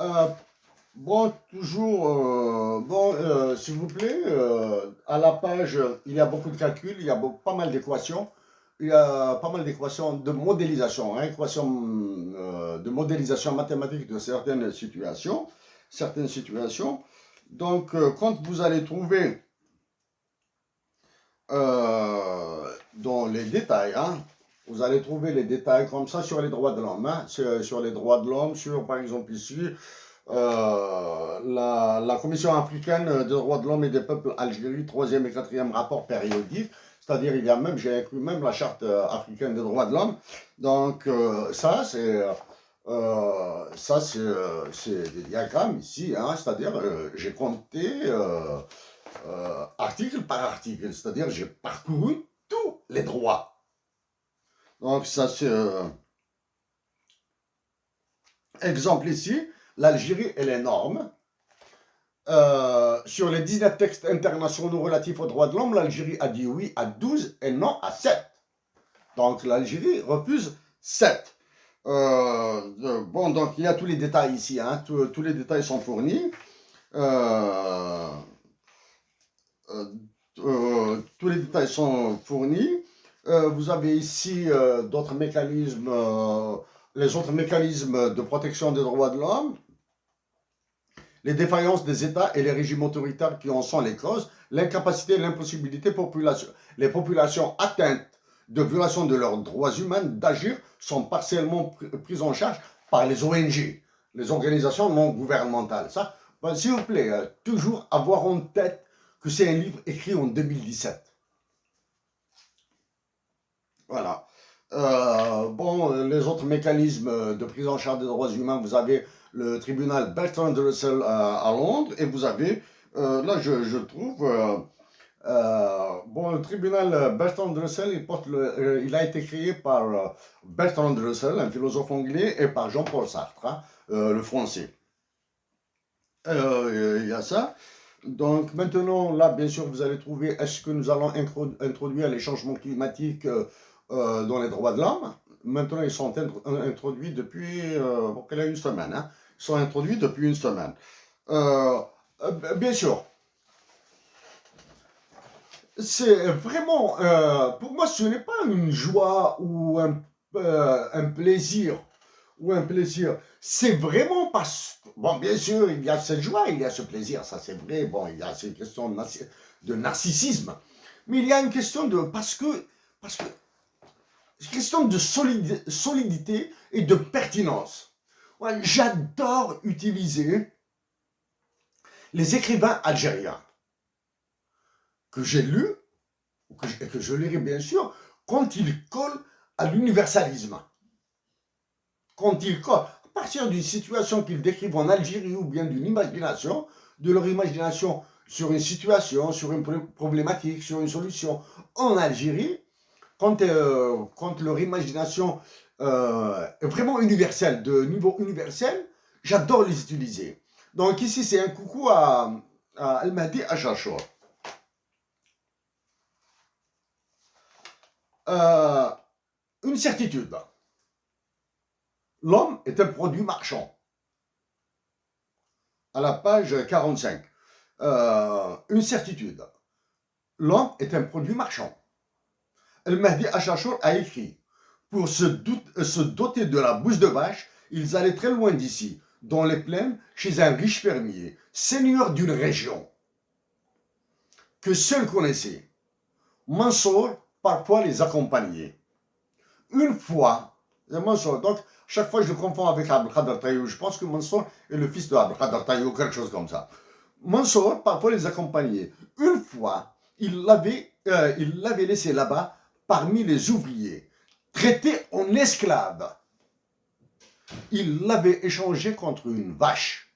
Euh, bon, toujours, s'il vous plaît, à la page, il y a beaucoup de calculs, il y a pas mal d'équations. Il y a pas mal d'équations de modélisation, hein, équations de modélisation mathématique de certaines situations. Donc, quand vous allez trouver dans les détails, hein, vous allez trouver les détails comme ça sur les droits de l'homme, hein, sur les droits de l'homme, sur par exemple ici, la Commission africaine des droits de l'homme et des peuples Algérie, troisième et quatrième rapport périodique, c'est-à-dire il y a même, j'ai inclus même la charte africaine des droits de l'homme. Donc c'est des diagrammes ici, hein, c'est-à-dire j'ai compté article par article, c'est-à-dire j'ai parcouru tous les droits. Donc ça c'est exemple ici, l'Algérie et les normes. Sur les 19 textes internationaux relatifs aux droits de l'homme, l'Algérie a dit oui à 12 et non à 7. Donc l'Algérie refuse 7. Bon, donc il y a tous les détails ici, hein, tous les détails sont fournis. Tous les détails sont fournis. Vous avez ici d'autres mécanismes, les autres mécanismes de protection des droits de l'homme, les défaillances des États et les régimes autoritaires qui en sont les causes, l'incapacité et l'impossibilité les populations atteintes de violation de leurs droits humains d'agir sont partiellement prises en charge par les ONG, les organisations non gouvernementales. Ça, ben, s'il vous plaît, toujours avoir en tête que c'est un livre écrit en 2017. Voilà. Bon, les autres mécanismes de prise en charge des droits humains, vous avez le tribunal Bertrand Russell à Londres et vous avez, là je trouve, bon, le tribunal Bertrand Russell, il a été créé par Bertrand Russell, un philosophe anglais, et par Jean-Paul Sartre, hein, le français. Il y a ça. Donc maintenant, là, bien sûr, vous allez trouver, est-ce que nous allons introduire les changements climatiques dans les droits de l'homme? Maintenant, ils sont introduits depuis une semaine. Hein. Ils sont introduits depuis une semaine. Bien sûr, c'est vraiment, pour moi, ce n'est pas une joie ou un plaisir ou un plaisir. C'est vraiment parce que, bon, bien sûr, il y a cette joie, il y a ce plaisir, ça c'est vrai. Bon, il y a cette question de narcissisme, mais il y a une question de parce que question de solidité et de pertinence. Ouais, j'adore utiliser les écrivains algériens que j'ai lus et que je lirai bien sûr quand ils collent à l'universalisme. Quand ils collent, à partir d'une situation qu'ils décrivent en Algérie ou bien d'une imagination, de leur imagination sur une situation, sur une problématique, sur une solution en Algérie, quand leur imagination est vraiment universelle, de niveau universel, j'adore les utiliser. Donc ici, c'est un coucou à Al-Mahdi Achachor. Une certitude. L'homme est un produit marchand. À la page 45. Une certitude. L'homme est un produit marchand. Al-Mahdi Achachor a écrit pour se doter de la bouse de vache, ils allaient très loin d'ici, dans les plaines, chez un riche fermier, seigneur d'une région, que seul connaissait. Mansour, parfois, les accompagnait. Une fois, Mansour, donc, chaque fois je le confonds avec Abdelkader Taïou, je pense que Mansour est le fils de Abdelkader Taïou, quelque chose comme ça. Mansour, parfois, les accompagnait. Une fois, il l'avait laissé là-bas, parmi les ouvriers, traité en esclave. Il l'avait échangé contre une vache.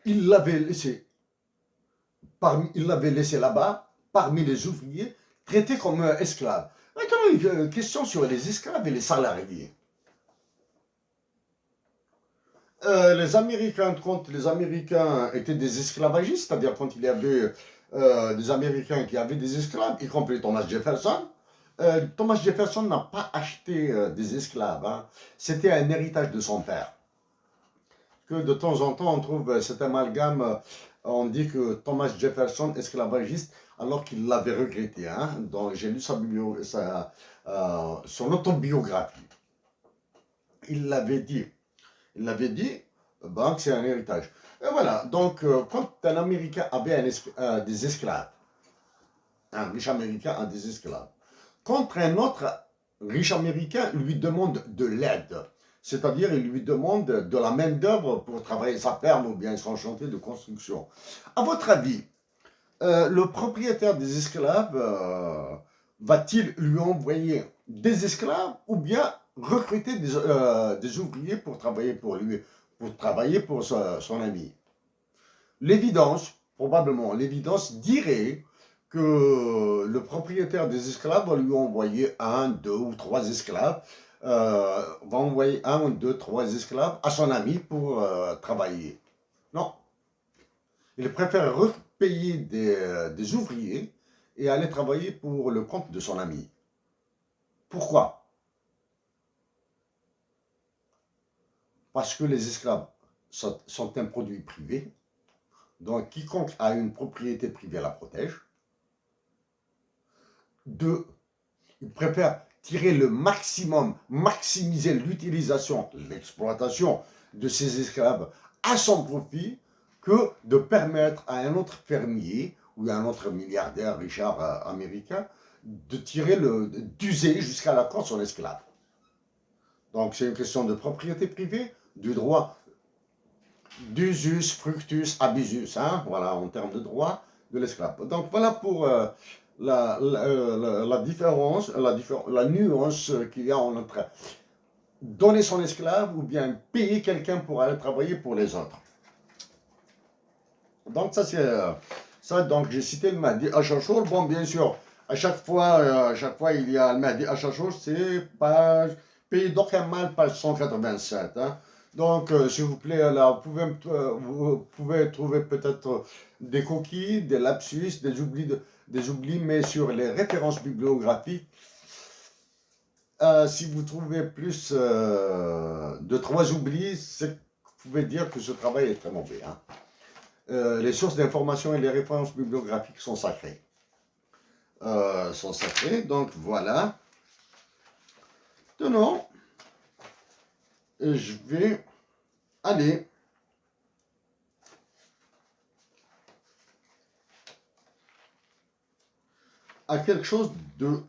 Il l'avait laissé là-bas, parmi les ouvriers, traité comme esclave. Maintenant, une question sur les esclaves et les salariés. Les Américains, quand les Américains étaient des esclavagistes, c'est-à-dire quand il y avait des Américains qui avaient des esclaves, y compris Thomas Jefferson. Thomas Jefferson n'a pas acheté des esclaves, hein. C'était un héritage de son père. Que de temps en temps, on trouve cet amalgame, on dit que Thomas Jefferson, esclavagiste, alors qu'il l'avait regretté. Hein. Donc, j'ai lu son autobiographie. Il l'avait dit. Il l'avait dit, ben, que c'est un héritage. Et voilà, donc, quand un Américain avait des esclaves, un riche Américain a des esclaves, contre un autre riche Américain lui demande de l'aide. C'est-à-dire, il lui demande de la main-d'œuvre pour travailler sa ferme ou bien son chantier de construction. À votre avis, le propriétaire des esclaves va-t-il lui envoyer des esclaves ou bien recruter des ouvriers pour travailler pour lui, pour travailler pour son ami? L'évidence, probablement, l'évidence dirait que le propriétaire des esclaves va lui envoyer un, deux ou trois esclaves, va envoyer un, deux, trois esclaves à son ami pour travailler. Non, il préfère repayer des ouvriers et aller travailler pour le compte de son ami. Pourquoi? Parce que les esclaves sont un produit privé, donc quiconque a une propriété privée la protège. Deux, il préfère tirer le maximum, maximiser l'utilisation, l'exploitation de ces esclaves à son profit que de permettre à un autre fermier ou à un autre milliardaire, Richard américain, d'user jusqu'à la corde son esclave. Donc c'est une question de propriété privée, du droit d'usus, fructus, abusus, hein, voilà, en termes de droit de l'esclave. Donc voilà pour la différence, la nuance qu'il y a entre donner son esclave ou bien payer quelqu'un pour aller travailler pour les autres. Donc ça c'est ça. Donc j'ai cité le Mahdi Achachour. Bon, bien sûr, à chaque fois il y a le Mahdi Achachour, c'est page Pays d'aucun mal, page 187. Hein. Donc s'il vous plaît, là vous pouvez trouver peut-être des coquilles, des lapsus, des oublis, mais sur les références bibliographiques. Si vous trouvez plus de 3 oublis, vous pouvez dire que ce travail est très mauvais. Hein. Les sources d'information et les références bibliographiques sont sacrées. Donc voilà. Maintenant, je vais aller à quelque chose de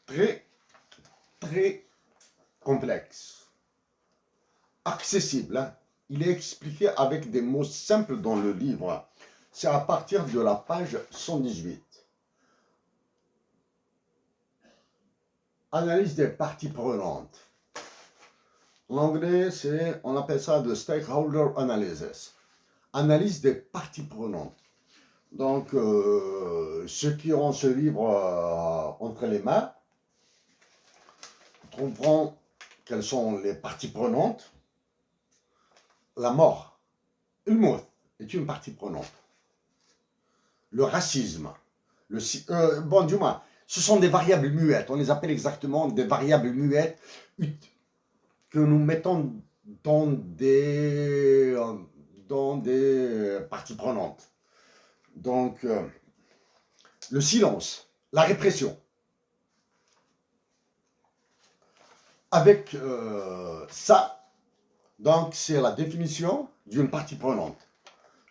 très, très complexe, accessible. Hein. Il est expliqué avec des mots simples dans le livre. C'est à partir de la page 118. Analyse des parties prenantes. L'anglais, on appelle ça de stakeholder analysis. Analyse des parties prenantes. Donc, ceux qui auront ce livre entre les mains trouveront quelles sont les parties prenantes. La mort, le mot est une partie prenante. Le racisme, bon, du moins, ce sont des variables muettes. On les appelle exactement des variables muettes que nous mettons dans des parties prenantes. Donc, le silence, la répression. Avec ça, donc c'est la définition d'une partie prenante.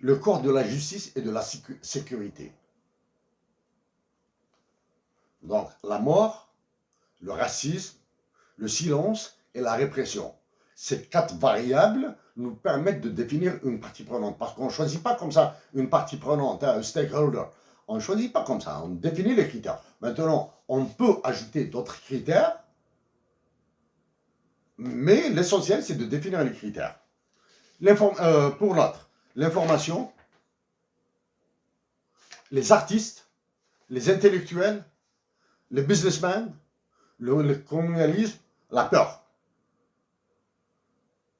Le corps de la justice et de la sécurité. Donc, la mort, le racisme, le silence et la répression. Ces 4 variables nous permettent de définir une partie prenante. Parce qu'on ne choisit pas comme ça une partie prenante, un stakeholder. On ne choisit pas comme ça, on définit les critères. Maintenant, on peut ajouter d'autres critères, mais l'essentiel, c'est de définir les critères. Pour l'autre, l'information, les artistes, les intellectuels, les businessmen, le colonialisme, la peur.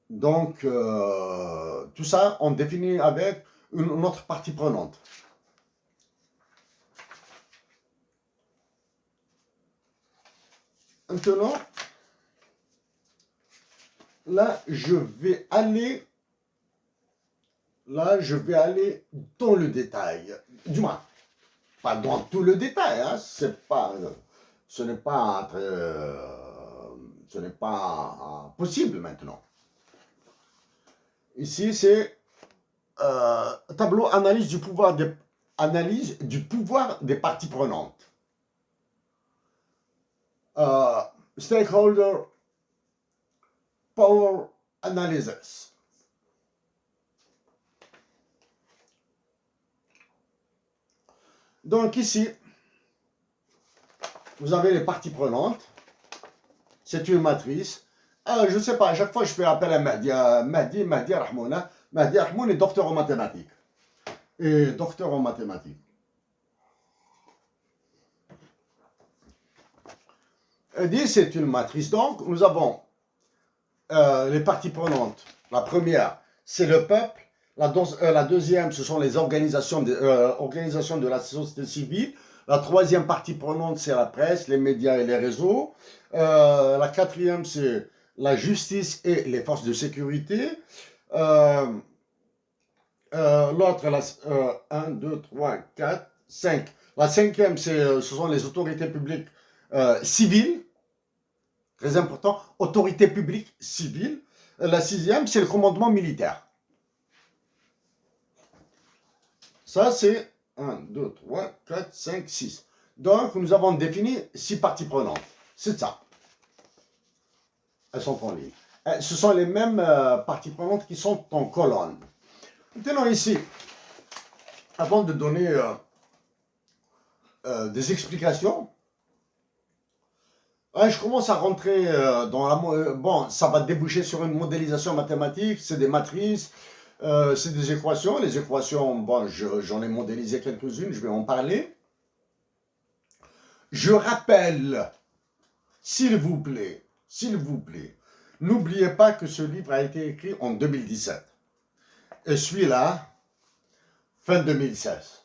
Donc, tout ça, on définit avec une autre partie prenante. Maintenant, là, je vais aller dans le détail. Du moins, pas dans tout le détail, hein, ce n'est pas, possible maintenant. Ici, c'est tableau analyse du pouvoir des parties prenantes. Stakeholder power analysis. Donc ici, vous avez les parties prenantes. C'est une matrice. Je ne sais pas, à chaque fois je fais appel à Mahdi Rahmouna. Mahdi Rahmoun est docteur en mathématiques. Elle dit c'est une matrice. Donc nous avons les parties prenantes. La première, c'est le peuple. La deuxième, ce sont les organisations de la société civile. La troisième partie prenante, c'est la presse, les médias et les réseaux. La quatrième, c'est la justice et les forces de sécurité. L'autre, 1, 2, 3, 4, 5. La cinquième, ce sont les autorités publiques civiles. Très important, autorité publique civile. La sixième, c'est le commandement militaire. Ça, c'est 1, 2, 3, 4, 5, 6. Donc, nous avons défini 6 parties prenantes. C'est ça. Elles sont en ligne. Ce sont les mêmes parties prenantes qui sont en colonne. Maintenant, ici, avant de donner des explications, je commence à rentrer dans la... bon, ça va déboucher sur une modélisation mathématique, c'est des matrices, c'est des équations. Les équations, bon, j'en ai modélisé quelques-unes, je vais en parler. Je rappelle, s'il vous plaît, n'oubliez pas que ce livre a été écrit en 2017. Et celui-là, fin 2016.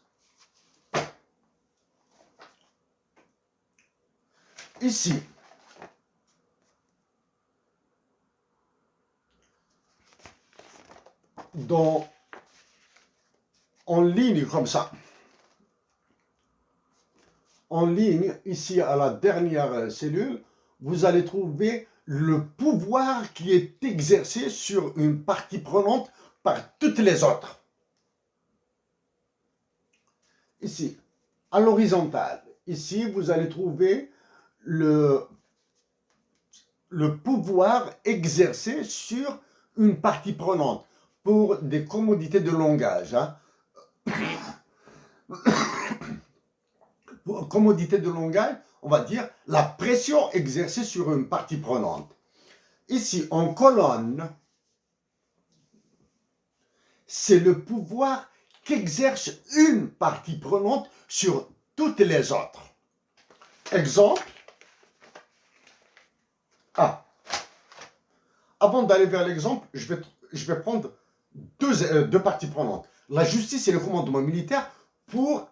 Ici, en ligne comme ça, en ligne, ici à la dernière cellule, vous allez trouver le pouvoir qui est exercé sur une partie prenante par toutes les autres. Ici, à l'horizontale, ici, vous allez trouver le pouvoir exercé sur une partie prenante pour des commodités de langage. Hein. Pour commodité de langage, on va dire la pression exercée sur une partie prenante. Ici, en colonne, c'est le pouvoir qu'exerce une partie prenante sur toutes les autres. Exemple. Avant d'aller vers l'exemple, je vais prendre deux parties prenantes. La justice et le commandement militaire pour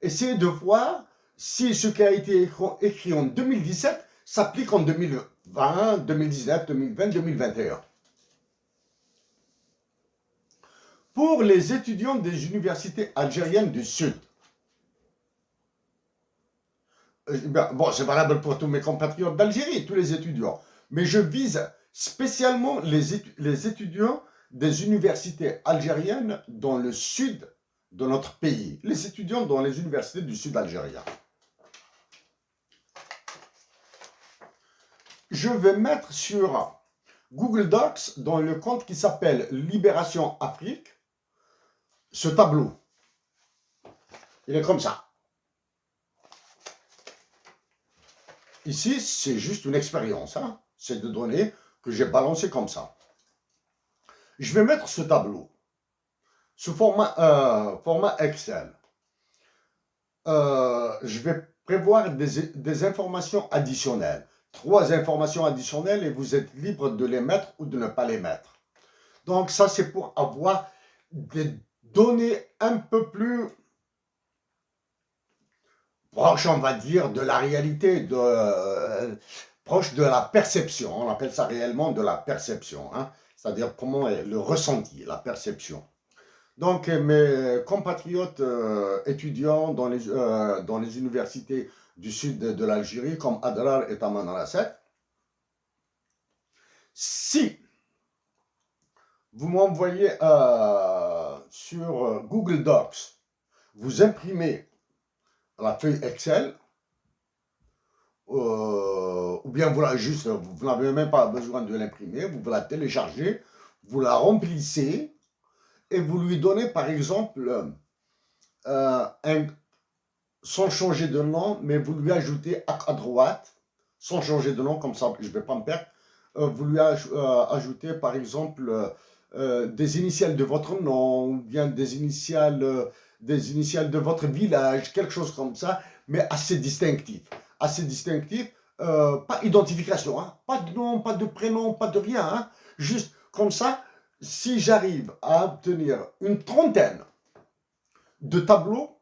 essayer de voir si ce qui a été écrit en 2017 s'applique en 2020, 2019, 2020, 2021. Pour les étudiants des universités algériennes du Sud, bon, c'est valable pour tous mes compatriotes d'Algérie, tous les étudiants, mais je vise spécialement les étudiants des universités algériennes dans le sud de notre pays, les étudiants dans les universités du sud algérien. Je vais mettre sur Google Docs, dans le compte qui s'appelle Libération Afrique, ce tableau. Il est comme ça. Ici, c'est juste une expérience. Hein? C'est des données que j'ai balancées comme ça. Je vais mettre ce tableau sous format Excel. Je vais prévoir des informations additionnelles. 3 informations additionnelles et vous êtes libre de les mettre ou de ne pas les mettre. Donc ça, c'est pour avoir des données un peu plus proche, on va dire, de la réalité, proche de la perception. On appelle ça réellement de la perception, hein. C'est-à-dire comment est le ressenti, la perception. Donc, mes compatriotes étudiants dans les universités du sud de l'Algérie, comme Adrar et Tamanrasset, si vous m'envoyez sur Google Docs, vous imprimez la feuille Excel, ou bien vous n'avez même pas besoin de l'imprimer, vous la téléchargez, vous la remplissez et vous lui donnez par exemple sans changer de nom, mais vous lui ajoutez à droite, sans changer de nom, comme ça je ne vais pas me perdre, vous lui ajoutez par exemple des initiales de votre nom, ou bien des initiales de votre village, quelque chose comme ça, mais assez distinctif. Assez distinctif, pas identification, hein, pas de nom, pas de prénom, pas de rien, hein, juste comme ça, si j'arrive à obtenir une trentaine de tableaux,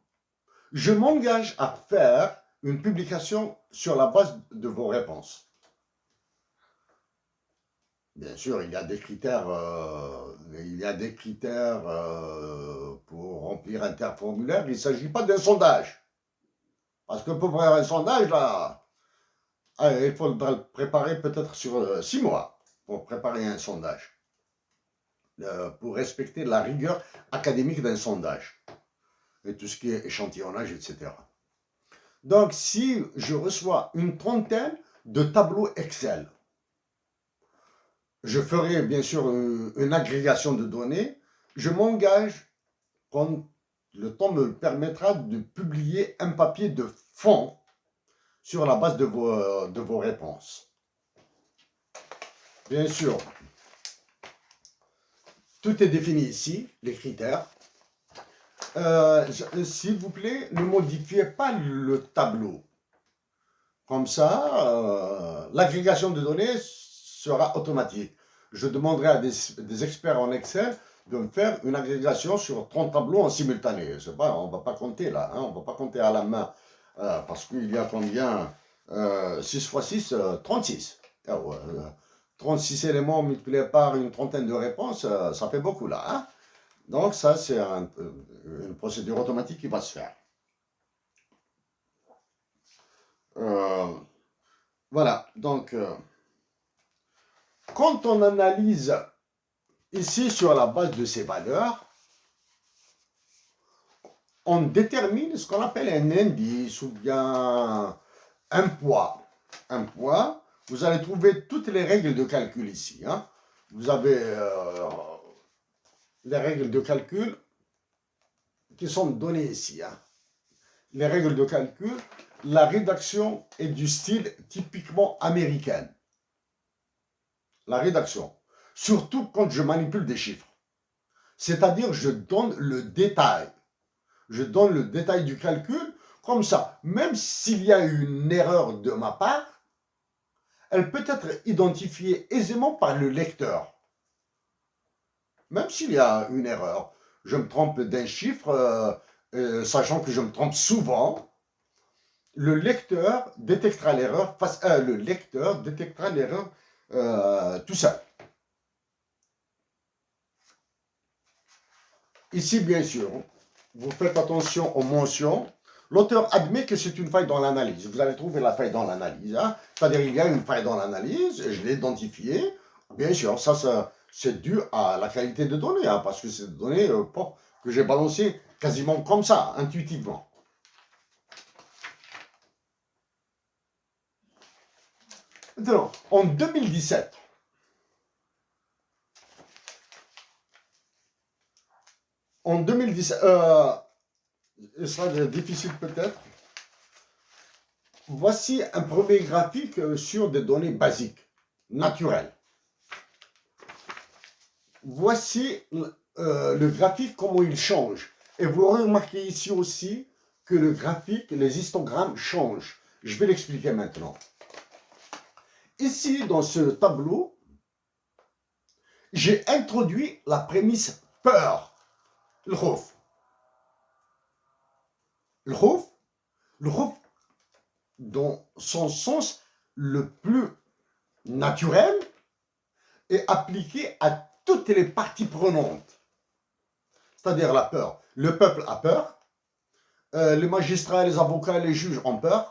je m'engage à faire une publication sur la base de vos réponses. Bien sûr, il y a des critères, pour remplir un tel formulaire. Il ne s'agit pas d'un sondage. Parce que pour faire un sondage, là, il faudra le préparer peut-être sur 6 mois pour préparer un sondage. Pour respecter la rigueur académique d'un sondage. Et tout ce qui est échantillonnage, etc. Donc, si je reçois une trentaine de tableaux Excel, je ferai bien sûr une agrégation de données. Je m'engage, quand le temps me le permettra, de publier un papier de fond sur la base de vos réponses. Bien sûr, tout est défini ici, les critères. S'il vous plaît, ne modifiez pas le tableau. Comme ça, l'agrégation de données sera automatique. Je demanderai à des experts en Excel de me faire une agrégation sur 30 tableaux en simultané. Pas, on ne va pas compter là, hein, on ne va pas compter à la main, parce qu'il y a combien 6 x 6, 36. 36 éléments multipliés par une trentaine de réponses, ça fait beaucoup là. Hein. Donc ça, c'est une procédure automatique qui va se faire. Voilà, donc quand on analyse ici sur la base de ces valeurs, on détermine ce qu'on appelle un indice ou bien un poids. Un poids, vous allez trouver toutes les règles de calcul ici. Hein. Vous avez les règles de calcul qui sont données ici. Hein. Les règles de calcul, la rédaction est du style typiquement américain. La rédaction. Surtout quand je manipule des chiffres. C'est-à-dire, je donne le détail. Je donne le détail du calcul, comme ça. Même s'il y a une erreur de ma part, elle peut être identifiée aisément par le lecteur. Même s'il y a une erreur. Je me trompe d'un chiffre, sachant que je me trompe souvent, le lecteur détectera l'erreur tout seul. Ici, bien sûr, vous faites attention aux mentions. L'auteur admet que c'est une faille dans l'analyse. Vous allez trouver la faille dans l'analyse. Hein. C'est-à-dire qu'il y a une faille dans l'analyse, je l'ai identifiée. Bien sûr, ça c'est dû à la qualité de données, hein, parce que c'est des données que j'ai balancées quasiment comme ça, intuitivement. Maintenant, en 2017, il sera difficile peut-être. Voici un premier graphique sur des données basiques, naturelles. Voici le graphique, comment il change. Et vous remarquez ici aussi que le graphique, les histogrammes changent. Je vais l'expliquer maintenant. Ici, dans ce tableau, j'ai introduit la prémisse peur. Le خوف dans son sens le plus naturel et appliqué à toutes les parties prenantes. C'est-à-dire la peur. Le peuple a peur, les magistrats, les avocats, les juges ont peur,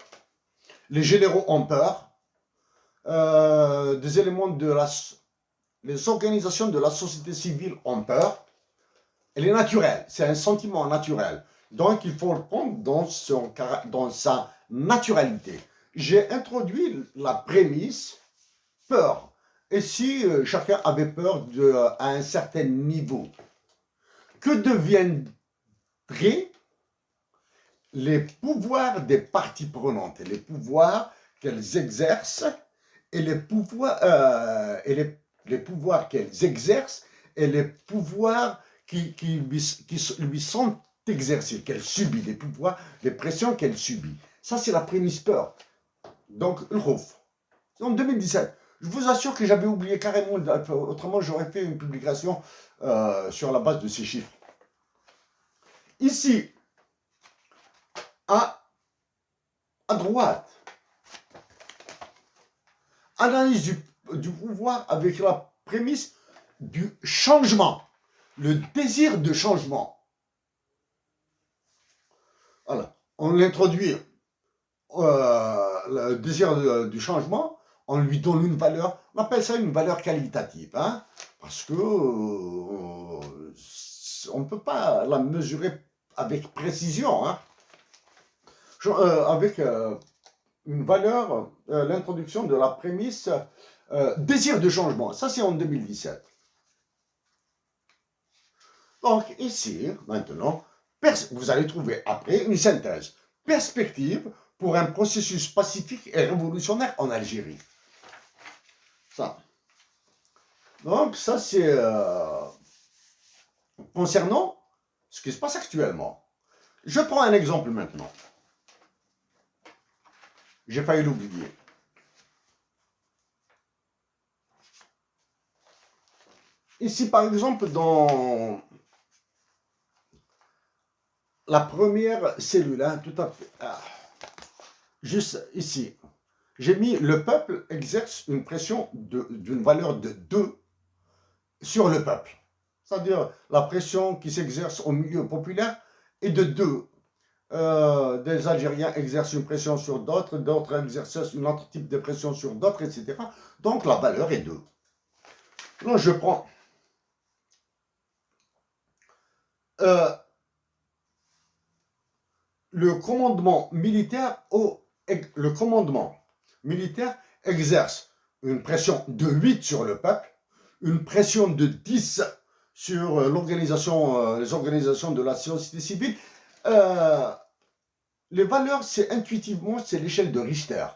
les généraux ont peur, des éléments de les organisations de la société civile ont peur. Elle est naturelle, c'est un sentiment naturel. Donc il faut le prendre dans sa naturalité. J'ai introduit la prémisse peur. Et si chacun avait peur à un certain niveau, que deviendraient les pouvoirs des parties prenantes, les pouvoirs qu'elles exercent et les pouvoirs, les pouvoirs qu'elles exercent et les pouvoirs qui lui sont exercés, qu'elle subit, les pouvoirs, les pressions qu'elle subit. Ça, c'est la prémisse peur. Donc, le Khouf. En 2017. Je vous assure que j'avais oublié carrément, autrement j'aurais fait une publication sur la base de ces chiffres. Ici, à droite, analyse du pouvoir avec la prémisse du changement, le désir de changement. Voilà, on l'introduit, le désir du changement, on lui donne une valeur, on appelle ça une valeur qualitative, hein, parce que on ne peut pas la mesurer avec précision, hein. Avec une valeur, l'introduction de la prémisse désir de changement. Ça, c'est en 2017. Donc, ici, maintenant, vous allez trouver après une synthèse. Perspective pour un processus pacifique et révolutionnaire en Algérie. Ça. Donc, ça, c'est concernant ce qui se passe actuellement. Je prends un exemple maintenant. J'ai failli l'oublier. Ici, par exemple, dans la première cellule, hein, tout à fait, juste ici, j'ai mis le peuple exerce une pression d'une valeur de 2 sur le peuple. C'est-à-dire la pression qui s'exerce au milieu populaire est de 2. Des Algériens exercent une pression sur d'autres, d'autres exercent un autre type de pression sur d'autres, etc. Donc la valeur est 2. Donc je prends le commandement militaire exerce une pression de 8 sur le peuple, une pression de 10 sur les organisations de la société civile. Les valeurs, c'est intuitivement, c'est l'échelle de Richter.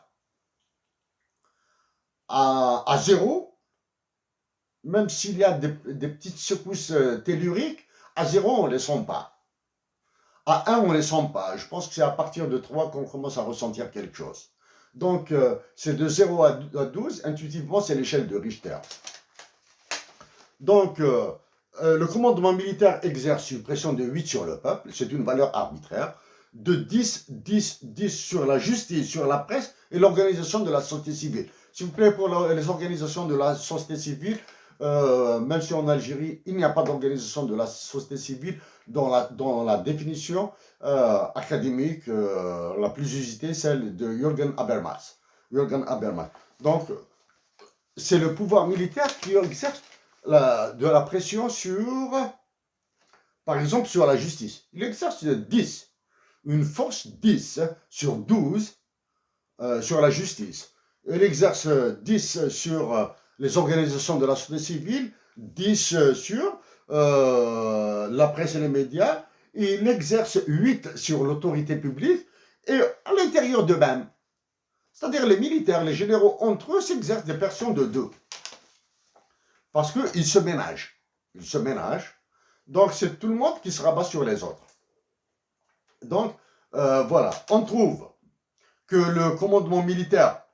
À 0, même s'il y a des petites secousses telluriques, à 0, on ne les sent pas. À 1, on ne les sent pas. Je pense que c'est à partir de 3 qu'on commence à ressentir quelque chose. Donc, c'est de 0 à 12, intuitivement, c'est l'échelle de Richter. Donc, le commandement militaire exerce une pression de 8 sur le peuple, c'est une valeur arbitraire, de 10, 10, 10 sur la justice, sur la presse et l'organisation de la société civile. S'il vous plaît, pour les organisations de la société civile, même si en Algérie, il n'y a pas d'organisation de la société civile dans la définition académique la plus usitée, celle de Jürgen Habermas. Donc, c'est le pouvoir militaire qui exerce de la pression par exemple, sur la justice. Il exerce 10, une force 10 sur 12 sur la justice. Il exerce 10 sur les organisations de la société civile, 10 sur la presse et les médias, et il exerce 8 sur l'autorité publique et à l'intérieur d'eux-mêmes. C'est-à-dire les militaires, les généraux entre eux s'exercent des pressions de 2. Parce qu'ils se ménagent. Ils se ménagent. Donc c'est tout le monde qui se rabat sur les autres. Donc voilà, on trouve que le commandement militaire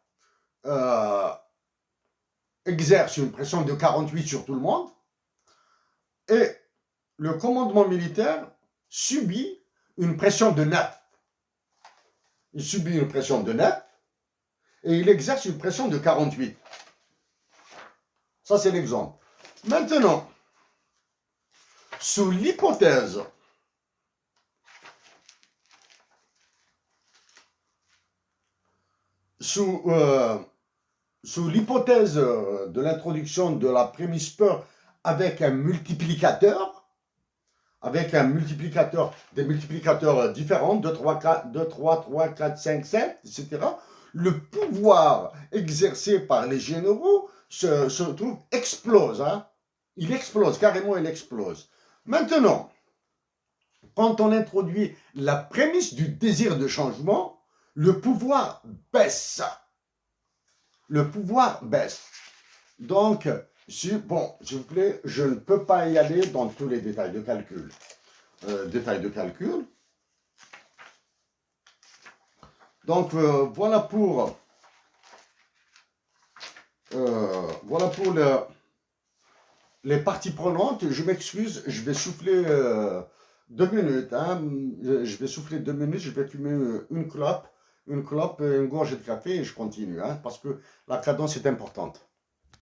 exerce une pression de 48 sur tout le monde et le commandement militaire subit une pression de 9. Il subit une pression de 9 et il exerce une pression de 48. Ça, c'est l'exemple. Maintenant, sous l'hypothèse sous l'hypothèse de l'introduction de la prémisse peur avec un multiplicateur, des multiplicateurs différents, 2, 3, 4, 2, 3, 3, 4, 5, 7, etc., le pouvoir exercé par les généraux se trouve, explose. Hein? Il explose, carrément il explose. Maintenant, quand on introduit la prémisse du désir de changement, le pouvoir baisse. Le pouvoir baisse. Donc, bon, s'il vous plaît, je ne peux pas y aller dans tous les détails de calcul. Donc, voilà pour les parties prenantes. Je m'excuse, je vais souffler 2 minutes. Hein. Je vais souffler 2 minutes, je vais fumer une clope, une gorgée de café et je continue. Hein, parce que la cadence est importante.